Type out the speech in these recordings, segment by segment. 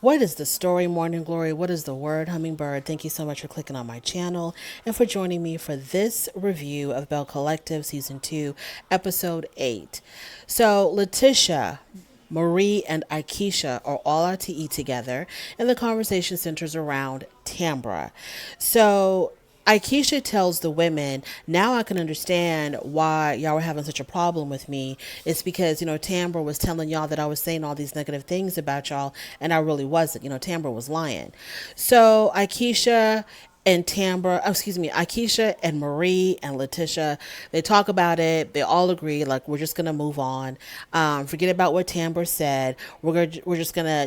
What is the story, Morning Glory? What is the word, Hummingbird? Thank you so much for clicking on my channel and for joining me for this review of Belle Collective Season 2, Episode 8. So, Letitia, Marie, and Aikisha are all out to eat together, and the conversation centers around Tambra. So, Aikisha tells the women, now I can understand why y'all were having such a problem with me. It's because, Tambra was telling y'all that I was saying all these negative things about y'all, and I really wasn't. Tambra was lying. So Aikisha and Tambra, excuse me, Aikisha and Marie and Letitia, they talk about it. They all agree, like, we're just gonna move on. Forget about what Tambra said. We're just gonna,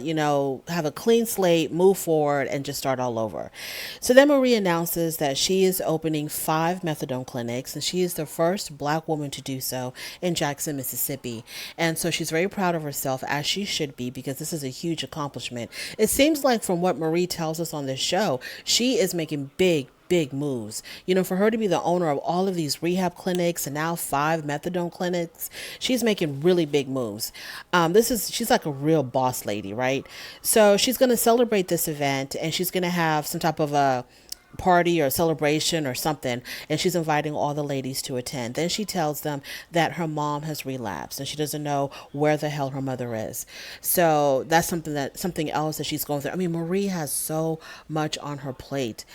have a clean slate, move forward, and just start all over. So then Marie announces that she is opening 5 methadone clinics, and she is the first Black woman to do so in Jackson, Mississippi. And so she's very proud of herself, as she should be, because this is a huge accomplishment. It seems like, from what Marie tells us on this show, she is making big moves. For her to be the owner of all of these rehab clinics and now 5 methadone clinics, she's making really big moves. She's like a real boss lady, right? So she's going to celebrate this event, and she's going to have some type of a party or celebration or something, and she's inviting all the ladies to attend. Then she tells them that her mom has relapsed and she doesn't know where the hell her mother is. So that's something else that she's going through. I mean, Marie has so much on her plate.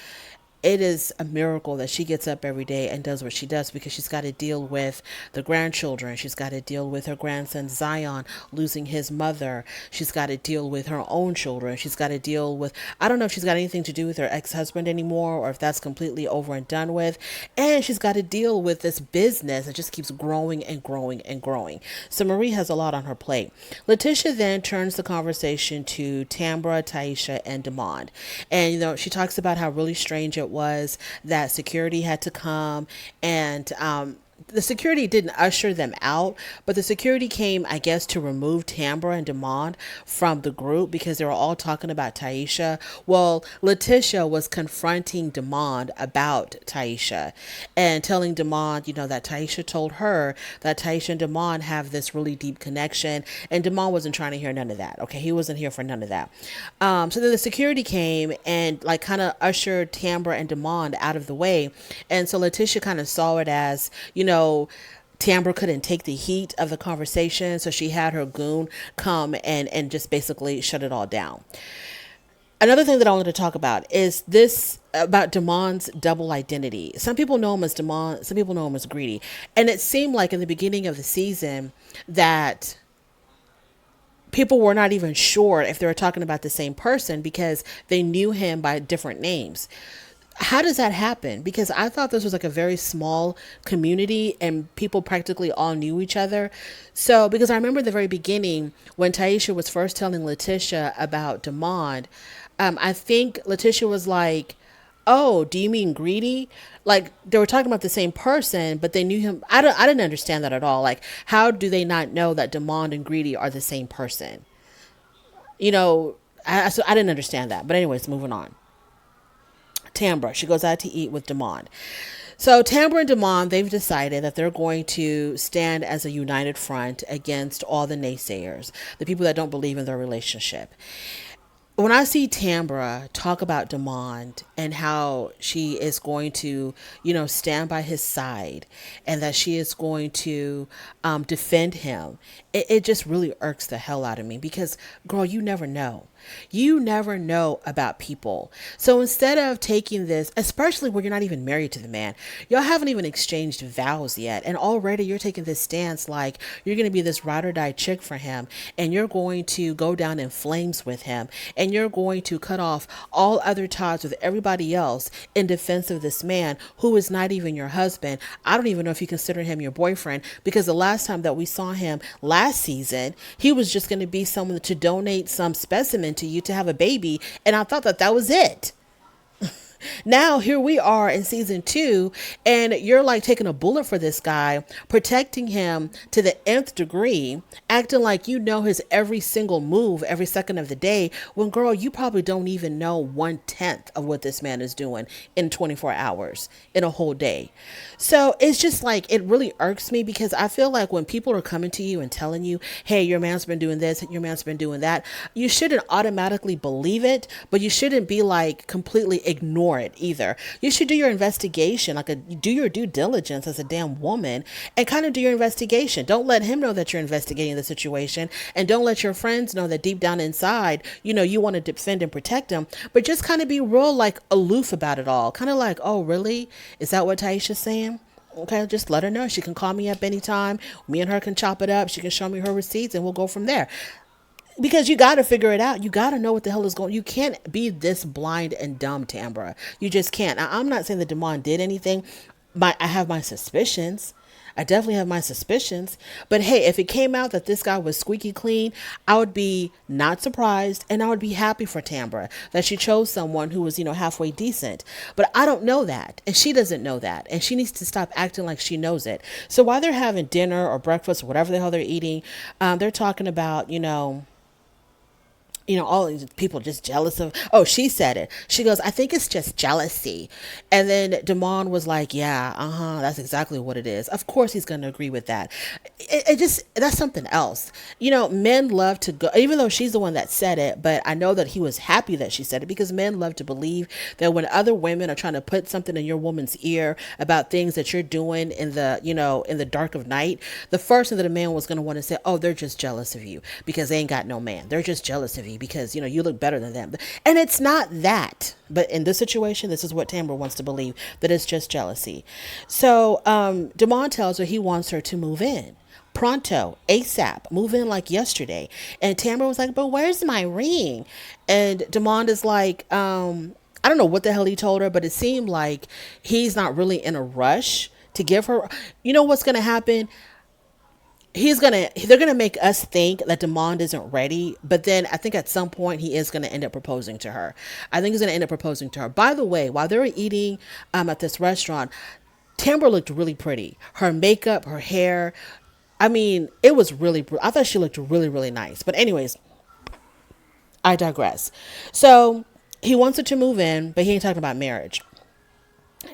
It is a miracle that she gets up every day and does what she does, because she's got to deal with the grandchildren. She's got to deal with her grandson Zion losing his mother. She's got to deal with her own children. She's got to deal with, I don't know if she's got anything to do with her ex-husband anymore, or if that's completely over and done with. And she's got to deal with this business that just keeps growing and growing and growing. So Marie has a lot on her plate. Letitia then turns the conversation to Tambra, Taisha, and Demond. And, she talks about how really strange it was that security had to come, and the security didn't usher them out, but the security came, I guess, to remove Tambra and Demond from the group, because they were all talking about Taisha. Well, Letitia was confronting Demond about Taisha and telling Demond, that Taisha told her that Taisha and Demond have this really deep connection, and Demond wasn't trying to hear none of that. Okay, he wasn't here for none of that. So then the security came and like kind of ushered Tambra and Demond out of the way, and so Letitia kind of saw it as, Tambra couldn't take the heat of the conversation, so she had her goon come and just basically shut it all down. Another thing that I wanted to talk about is this about Demond's double identity. Some people know him as Demond, some people know him as Greedy. And it seemed like in the beginning of the season that people were not even sure if they were talking about the same person, because they knew him by different names. How does that happen? Because I thought this was like a very small community and people practically all knew each other. So, because I remember the very beginning when Taisha was first telling Letitia about Demond, I think Letitia was like, "Oh, do you mean Greedy?" Like they were talking about the same person, but they knew him. I didn't understand that at all. Like, how do they not know that Demond and Greedy are the same person? You know, so I didn't understand that. But anyways, moving on. Tambra, she goes out to eat with Demond. So Tambra and Demond, they've decided that they're going to stand as a united front against all the naysayers, the people that don't believe in their relationship. When I see Tambra talk about Demond and how she is going to, stand by his side, and that she is going to defend him, it just really irks the hell out of me, because, girl, you never know. You never know about people. So instead of taking this, especially when you're not even married to the man, y'all haven't even exchanged vows yet, and already you're taking this stance like you're going to be this ride or die chick for him, and you're going to go down in flames with him, and you're going to cut off all other ties with everybody else in defense of this man who is not even your husband. I don't even know if you consider him your boyfriend, because the last time that we saw him last season, he was just going to be someone to donate some specimen to you to have a baby, and I thought that was it. Now here we are in season 2, and you're like taking a bullet for this guy, protecting him to the nth degree, acting like you know his every single move every second of the day, when girl, you probably don't even know 1/10 of what this man is doing in 24 hours in a whole day. So it's just like, it really irks me, because I feel like when people are coming to you and telling you, hey, your man's been doing this, your man's been doing that, you shouldn't automatically believe it, but you shouldn't be like completely ignore it either. You should do your investigation, do your due diligence as a damn woman, and kind of do your investigation. Don't let him know that you're investigating the situation, and don't let your friends know that deep down inside, you want to defend and protect him, but just kind of be real like aloof about it all. Kind of like, oh, really? Is that what Taisha's saying? Okay, just let her know. She can call me up anytime. Me and her can chop it up. She can show me her receipts and we'll go from there. Because you got to figure it out. You got to know what the hell is going on. You can't be this blind and dumb, Tambra. You just can't. Now, I'm not saying that Damon did anything. I have my suspicions. I definitely have my suspicions. But hey, if it came out that this guy was squeaky clean, I would be not surprised, and I would be happy for Tambra that she chose someone who was, halfway decent. But I don't know that, and she doesn't know that, and she needs to stop acting like she knows it. So while they're having dinner or breakfast or whatever the hell they're eating, they're talking about, all these people just jealous of, oh, she said it. She goes, I think it's just jealousy. And then Damon was like, yeah, that's exactly what it is. Of course he's going to agree with that. It just, that's something else. Men love to go, even though she's the one that said it, but I know that he was happy that she said it, because men love to believe that when other women are trying to put something in your woman's ear about things that you're doing in the, in the dark of night, the first thing that a man was going to want to say, oh, they're just jealous of you because they ain't got no man. They're just jealous of you because you look better than them. And it's not that, but in this situation, this is what Tambra wants to believe, that it's just jealousy. So Damon tells her he wants her to move in pronto, ASAP, move in like yesterday. And Tambra was like, but where's my ring? And Damon is like, I don't know what the hell he told her, but it seemed like he's not really in a rush to give her. You know what's going to happen? They're gonna make us think that Demond isn't ready, but then I think at some point he is gonna end up proposing to her. I think he's gonna end up proposing to her. By the way, while they were eating at this restaurant, Tambra looked really pretty. Her makeup, her hair, I mean, it was really, I thought she looked really, really nice. But anyways, I digress. So he wants her to move in, but he ain't talking about marriage.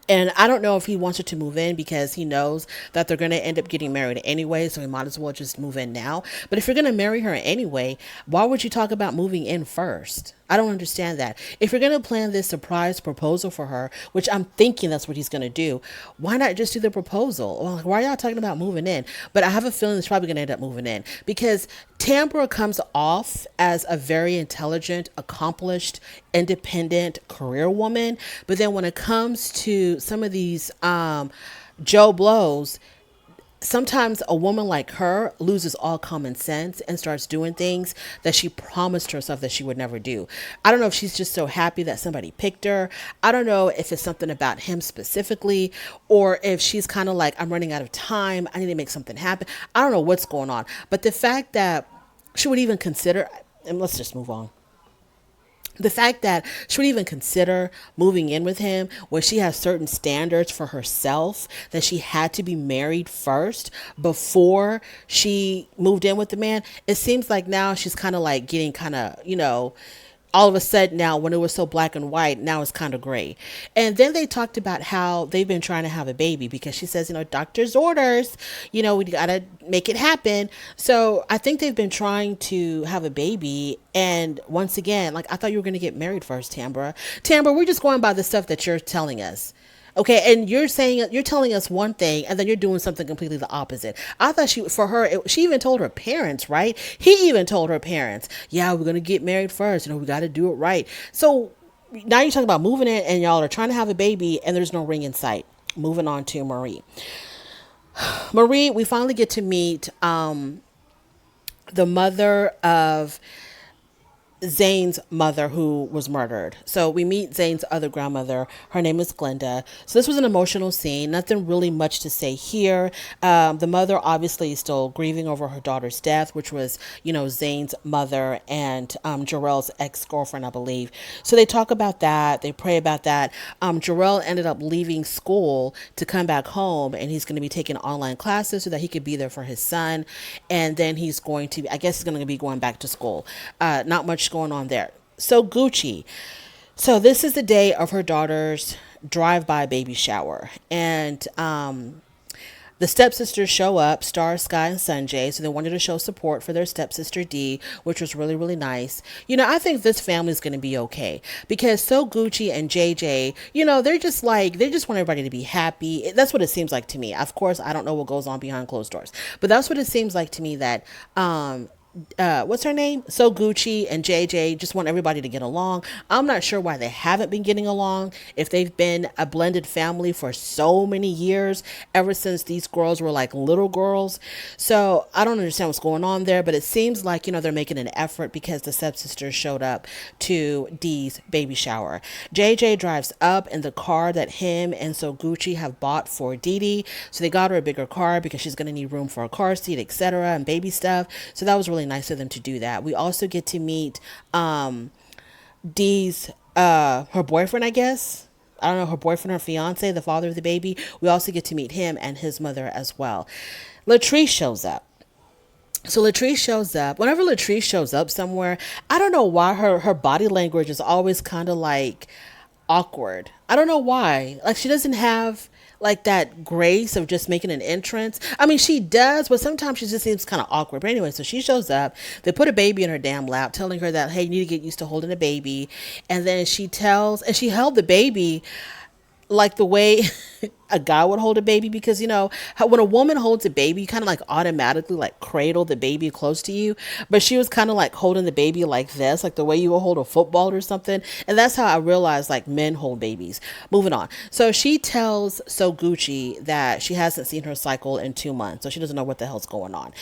And I don't know if he wants her to move in because he knows that they're going to end up getting married anyway. So he might as well just move in now. But if you're going to marry her anyway, why would you talk about moving in first? I don't understand that. If you're going to plan this surprise proposal for her, which I'm thinking that's what he's going to do, why not just do the proposal? Well, why are y'all talking about moving in? But I have a feeling it's probably going to end up moving in because Tambra comes off as a very intelligent, accomplished, independent career woman. But then when it comes to some of these Joe Blows, sometimes a woman like her loses all common sense and starts doing things that she promised herself that she would never do. I don't know if she's just so happy that somebody picked her. I don't know if it's something about him specifically, or if she's kind of like, I'm running out of time, I need to make something happen. I don't know what's going on. But the fact that she would even consider, and let's just move on. The fact that she would even consider moving in with him when she has certain standards for herself, that she had to be married first before she moved in with the man. It seems like now she's kind of like getting kind of, all of a sudden now, when it was so black and white, now it's kind of gray. And then they talked about how they've been trying to have a baby because she says, doctor's orders, we got to make it happen. So I think they've been trying to have a baby. And once again, like, I thought you were going to get married first, Tambra. Tambra, we're just going by the stuff that you're telling us. Okay, and you're telling us one thing, and then you're doing something completely the opposite. I thought she even told her parents, right? He even told her parents, yeah, we're going to get married first. We got to do it right. So now you're talking about moving in, and y'all are trying to have a baby, and there's no ring in sight. Moving on to Marie. Marie, we finally get to meet the mother of Zane's mother who was murdered. So we meet Zane's other grandmother. Her name is Glenda. So this was an emotional scene. Nothing really much to say here. The mother obviously is still grieving over her daughter's death, which was, Zane's mother and Jarrell's ex-girlfriend, I believe. So they talk about that. They pray about that. Jarrell ended up leaving school to come back home, and he's going to be taking online classes so that he could be there for his son. And then he's going to, I guess, he's going to be going back to school. Not much going on there. So Gucci. So this is the day of her daughter's drive-by baby shower, and the stepsisters show up, Star, Sky, and Sanjay. So they wanted to show support for their stepsister D, which was really, really nice. I think this family is going to be okay because So Gucci and JJ, they're just like, they just want everybody to be happy. That's what it seems like to me. Of course, I don't know what goes on behind closed doors, but that's what it seems like to me that, what's her name? So Gucci and JJ just want everybody to get along. I'm not sure why they haven't been getting along. If they've been a blended family for so many years, ever since these girls were like little girls. So I don't understand what's going on there, but it seems like, they're making an effort because the stepsisters showed up to Dee's baby shower. JJ drives up in the car that him and So Gucci have bought for Dee Dee. So they got her a bigger car because she's going to need room for a car seat, etc., and baby stuff. So that was really nice of them to do that. We also get to meet Dee's her boyfriend, I guess. I don't know, her boyfriend or fiance, the father of the baby. We also get to meet him and his mother as well. Latrice shows up. So Latrice shows up. Whenever Latrice shows up somewhere, I don't know why her body language is always kind of like awkward. I don't know why. Like she doesn't have like that grace of just making an entrance. I mean, she does, but sometimes she just seems kind of awkward. But anyway, so she shows up. They put a baby in her damn lap, telling her that, hey, you need to get used to holding a baby. And then and she held the baby like the way a guy would hold a baby, because how when a woman holds a baby, you kind of like automatically like cradle the baby close to you, but she was kind of like holding the baby like this, like the way you would hold a football or something. And that's how I realized like men hold babies. Moving on. So she tells So Gucci that she hasn't seen her cycle in 2 months, so she doesn't know what the hell's going on.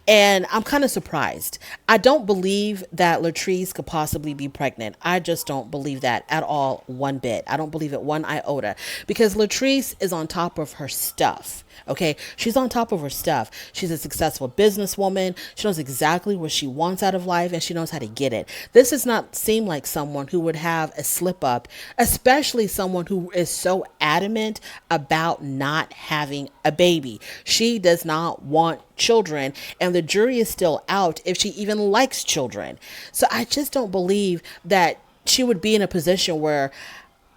And I'm kind of surprised. I don't believe that Latrice could possibly be pregnant. I just don't believe that at all, one bit. I don't believe it one iota, because Latrice is on top of her stuff. Okay, she's on top of her stuff. She's a successful businesswoman. She knows exactly what she wants out of life, and she knows how to get it. This does not seem like someone who would have a slip up, especially someone who is so adamant about not having a baby. She does not want children, and the jury is still out if she even likes children. So I just don't believe that she would be in a position where,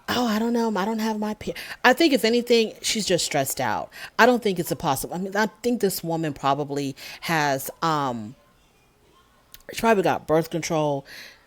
oh, I don't know, I don't have my I think if anything, she's just stressed out. I don't think it's a possible. I mean, I think this woman probably has she probably got birth control,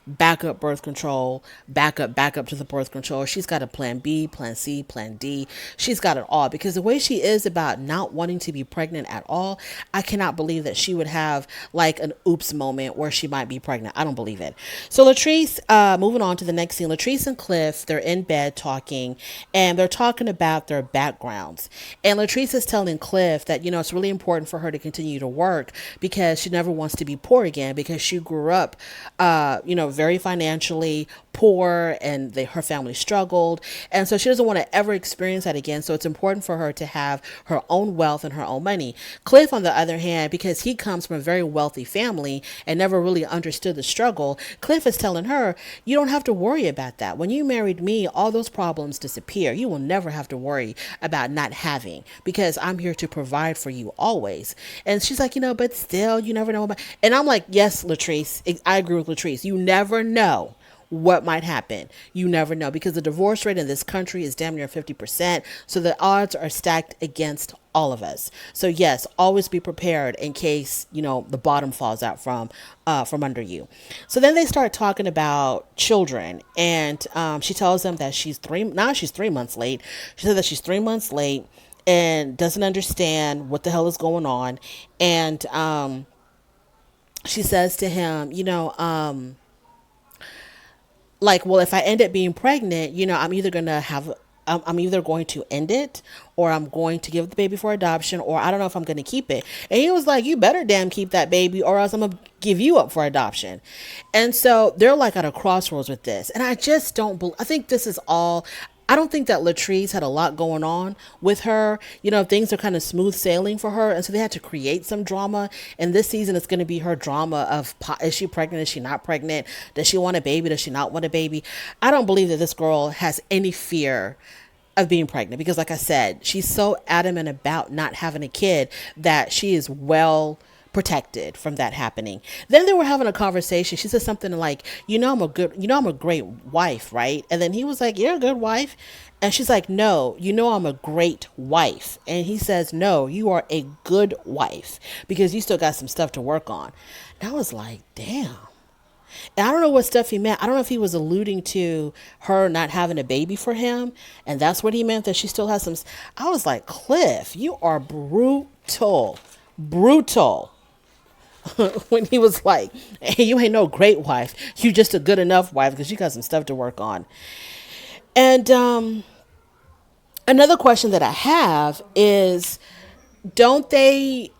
backup to the birth control. She's got a plan B, plan C, plan D. She's got it all, because the way she is about not wanting to be pregnant at all, I cannot believe that she would have like an oops moment where she might be pregnant. I don't believe it. So Latrice, moving on to the next scene, Latrice and Cliff, they're in bed talking, and they're talking about their backgrounds. And Latrice is telling Cliff that, it's really important for her to continue to work because she never wants to be poor again, because she grew up, very financially poor, and her family struggled, and so she doesn't want to ever experience that again. So it's important for her to have her own wealth and her own money. Cliff, on the other hand, because he comes from a very wealthy family and never really understood the struggle, Cliff is telling her, you don't have to worry about that. When you married me, all those problems disappear. You will never have to worry about not having, because I'm here to provide for you always. And she's like, but still, you never know about. And I'm like, yes, Latrice, I agree with Latrice. You never know what might happen. You never know, because the divorce rate in this country is damn near 50%. So the odds are stacked against all of us. So yes, always be prepared in case, the bottom falls out from under you. So then they start talking about children, and she tells them that she's 3 months late. She said that she's 3 months late and doesn't understand what the hell is going on. And she says to him, like, well, if I end up being pregnant, I'm either going to have I'm either going to end it, or I'm going to give the baby for adoption, or I don't know if I'm going to keep it. And he was like, you better damn keep that baby, or else I'm going to give you up for adoption. And so they're like at a crossroads with this. And I just don't I think this is all. I don't think that Latrice had a lot going on with her. You know, things are kind of smooth sailing for her. And so they had to create some drama. And this season it's going to be her drama of, is she pregnant? Is she not pregnant? Does she want a baby? Does she not want a baby? I don't believe that this girl has any fear of being pregnant, because like I said, she's so adamant about not having a kid that she is well protected from that happening. Then they were having a conversation. She said something like, I'm a great wife, right? And then he was like, you're a good wife. And she's like, no, I'm a great wife. And he says, no, you are a good wife, because you still got some stuff to work on. And I was like, damn. And I don't know what stuff he meant. I don't know if he was alluding to her not having a baby for him, and that's what he meant, that she still has some. I was like, Cliff, you are brutal. Brutal. When he was like, hey, you ain't no great wife. You just a good enough wife, because you got some stuff to work on. And another question that I have is, don't they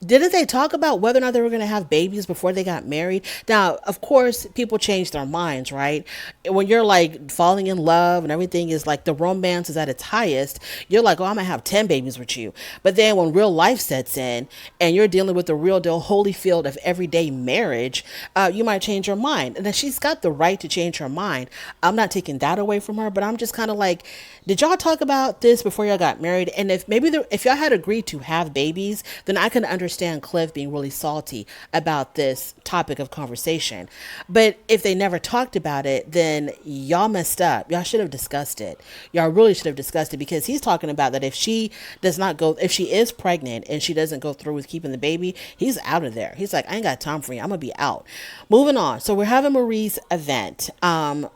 didn't they talk about whether or not they were going to have babies before they got married? Now, of course, people change their minds, right? When you're like falling in love and everything is like the romance is at its highest, you're like, oh, I'm going to have 10 babies with you. But then when real life sets in and you're dealing with the real deal holy field of everyday marriage, you might change your mind. And she's got the right to change her mind. I'm not taking that away from her, but I'm just kind of like, did y'all talk about this before y'all got married? And if maybe if y'all had agreed to have babies, then I can understand Cliff being really salty about this topic of conversation. But if they never talked about it, then y'all messed up. Y'all should have discussed it. Y'all really should have discussed it, because he's talking about that if she is pregnant and she doesn't go through with keeping the baby, he's out of there. He's like, I ain't got time for you. I'm gonna be out. Moving on. So we're having Marie's event,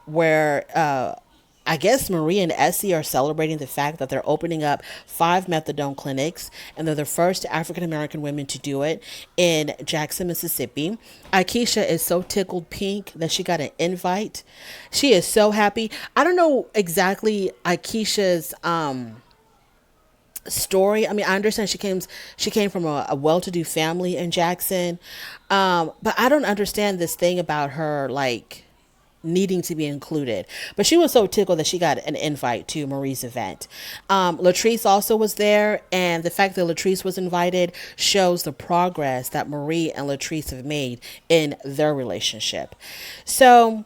where I guess Marie and Essie are celebrating the fact that they're opening up 5 methadone clinics, and they're the first African American women to do it in Jackson, Mississippi. Akeisha is so tickled pink that she got an invite. She is so happy. I don't know exactly Akeisha's story. I mean, I understand she came from a well-to-do family in Jackson, but I don't understand this thing about her like needing to be included. But she was so tickled that she got an invite to Marie's event. Latrice also was there, and the fact that Latrice was invited shows the progress that Marie and Latrice have made in their relationship. So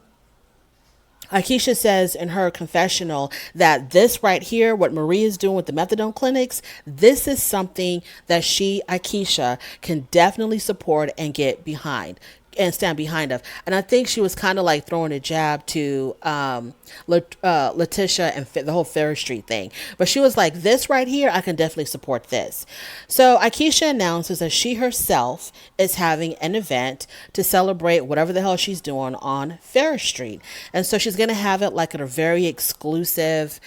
Akeisha says in her confessional that this right here, what Marie is doing with the methadone clinics, this is something that Akeisha, can definitely support and get behind and stand behind of. And I think she was kind of like throwing a jab to Letitia and the whole Ferris Street thing. But she was like, this right here, I can definitely support this. So Akeisha announces that she herself is having an event to celebrate whatever the hell she's doing on Ferris Street. And so she's going to have it like at a very exclusive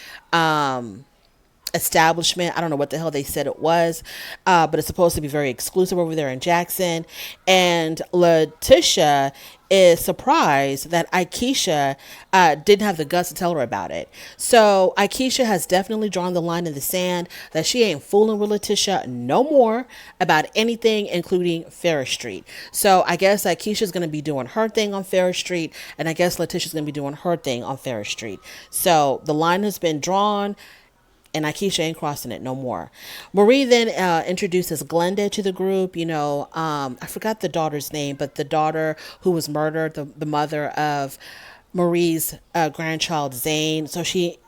establishment. I don't know what the hell they said it was, but it's supposed to be very exclusive over there in Jackson. And Letitia is surprised that Akeisha didn't have the guts to tell her about it. So Akeisha has definitely drawn the line in the sand that she ain't fooling with Letitia no more about anything, including Ferris Street. So I guess Akeisha's going to be doing her thing on Ferris Street, and I guess Letitia's going to be doing her thing on Ferris Street. So the line has been drawn, and Akeisha ain't crossing it no more. Marie then introduces Glenda to the group. I forgot the daughter's name, but the daughter who was murdered, the mother of Marie's grandchild Zane. So she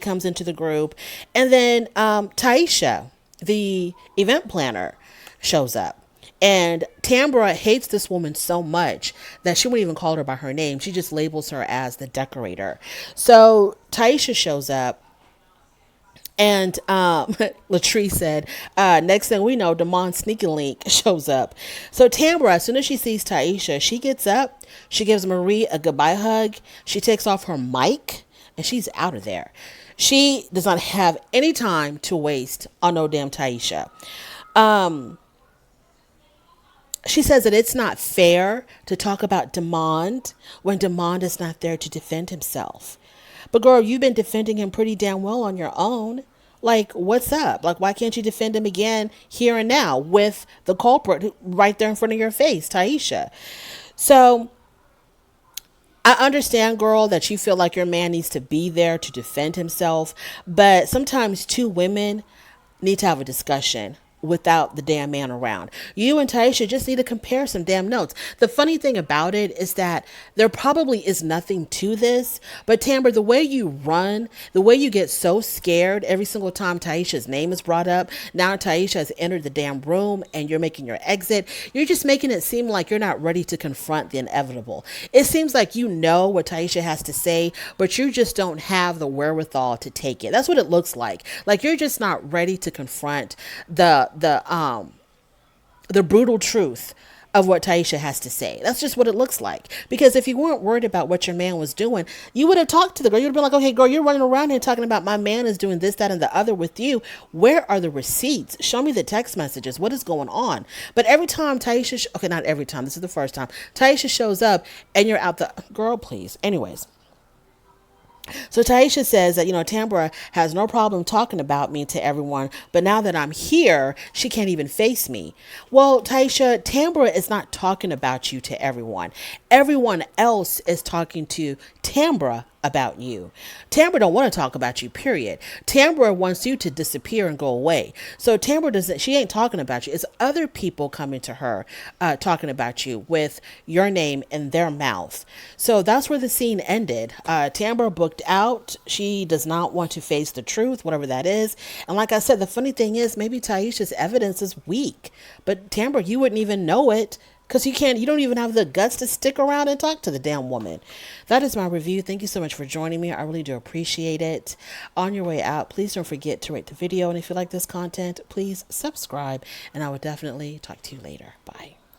comes into the group, and then Taisha, the event planner, shows up. And Tambra hates this woman so much that she wouldn't even call her by her name. She just labels her as the decorator. So Taisha shows up. And Latrice said, next thing we know, Damon Sneaky Link shows up. So Tambra, as soon as she sees Taisha, she gets up, she gives Marie a goodbye hug, she takes off her mic, and she's out of there. She does not have any time to waste on no damn Taisha. She says that it's not fair to talk about Damon when Damon is not there to defend himself. But girl, you've been defending him pretty damn well on your own. Like, what's up? Like, why can't you defend him again here and now with the culprit right there in front of your face, Taisha? So I understand, girl, that you feel like your man needs to be there to defend himself, but sometimes two women need to have a discussion without the damn man around. You and Taisha just need to compare some damn notes. The funny thing about it is that there probably is nothing to this, but Tambra, the way you run, the way you get so scared every single time Taisha's name is brought up, now Taisha has entered the damn room and you're making your exit, you're just making it seem like you're not ready to confront the inevitable. It seems like you know what Taisha has to say, but you just don't have the wherewithal to take it. That's what it looks like. Like you're just not ready to confront the brutal truth of what Taisha has to say. That's just what it looks like. Because if you weren't worried about what your man was doing, you would have talked to the girl. You would have been like, okay, girl, you're running around here talking about my man is doing this, that, and the other with you. Where are the receipts? Show me the text messages. What is going on? But every time Taisha, okay, not every time. This is the first time. Taisha shows up and you're out the, girl, please. Anyways. So Taisha says that, Tambra has no problem talking about me to everyone, but now that I'm here, she can't even face me. Well, Taisha, Tambra is not talking about you to everyone. Everyone else is talking to Tambra about you. Tambra don't want to talk about you, period. Tambra wants you to disappear and go away. So Tambra doesn't, she ain't talking about you. It's other people coming to her, talking about you with your name in their mouth. So that's where the scene ended. Tambra booked out. She does not want to face the truth, whatever that is. And like I said, the funny thing is maybe Taisha's evidence is weak, but Tambra, you wouldn't even know it. Because you don't even have the guts to stick around and talk to the damn woman. That is my review. Thank you so much for joining me. I really do appreciate it. On your way out, please don't forget to rate the video. And if you like this content, please subscribe. And I will definitely talk to you later. Bye.